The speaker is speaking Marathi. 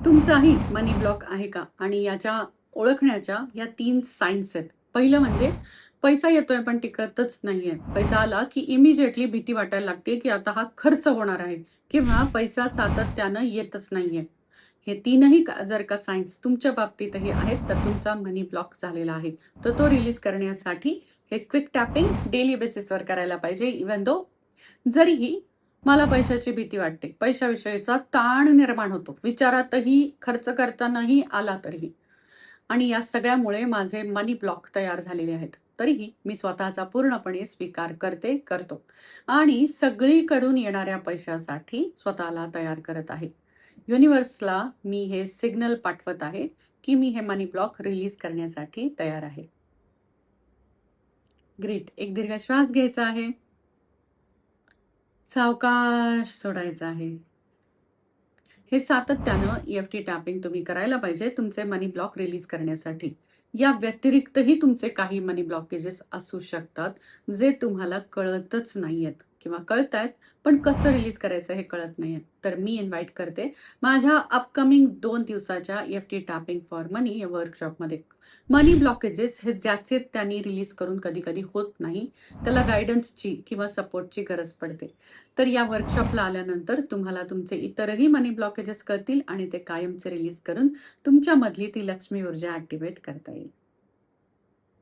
तुमचाही मनी ब्लॉक आहे का? आणि याच्या ओळखण्याच्या या 3 सायन्स आहेत. पहिलं म्हणजे पैसा येतोय पण टिकतच नाहीये. पैसा आला की इमिडिएटली भीती वाटायला लागते, की आता हा खर्च होणार आहे किंवा पैसा सातत्यानं येतच नाहीये. हे तीनही जर का सायन्स तुमच्या बाबतीतही आहेत, तर तुमचा मनी ब्लॉक झालेला आहे. तर तो रिलीज करण्यासाठी हे क्विक टॅपिंग डेली बेसिसवर करायला पाहिजे. इव्हन दो जरीही मला पैशाची भीती वाटते, पैशाविषयीचा ताण निर्माण होतो, विचारातही खर्च करतानाही आला तरीही आणि या सगळ्यामुळे माझे मनी ब्लॉक तयार झालेले आहेत. तरीही मी स्वतःचा पूर्णपणे स्वीकार करते, करतो आणि सगळीकडून येणाऱ्या पैशासाठी स्वतःला तयार करत आहे. युनिव्हर्सला मी हे सिग्नल पाठवत आहे, की मी हे मनी ब्लॉक रिलीज करण्यासाठी तयार आहे. ग्रेट. एक दीर्घ श्वास घ्यायचा आहे. सावकाश सोडायचा आहे. हे सातत्यानं EFT टॅपिंग तुम्ही करायला पाहिजे तुमचे मनी ब्लॉक रिलीज करण्यासाठी. या व्यतिरिक्तही तुमचे काही मनी ब्लॉकेजेस असू शकतात, जे तुम्हाला कळतच नाहीयेत किंवा कळतायत, पण कसं रिलीज करायचं हे कळत नाहीये. तर मी इन्व्हाईट करते माझ्या अपकमिंग 2 दिवसाच्या EFT टॅपिंग फॉर मनी या वर्कशॉपमध्ये. मनी ब्लॉकेजेस हे ज्याचे त्यांनी रिलीज करून कधी-कधी होत नाही, त्याला गाईडन्सची किंवा सपोर्टची गरज पडते. तर या वर्कशॉपला आल्यानंतर तुम्हाला तुमचे इतरही मनी ब्लॉकेजेस कळतील आणि ते कायमचे रिलीज करून तुमच्यामधली ती लक्ष्मी ऊर्जा ॲक्टिव्हेट करता येईल.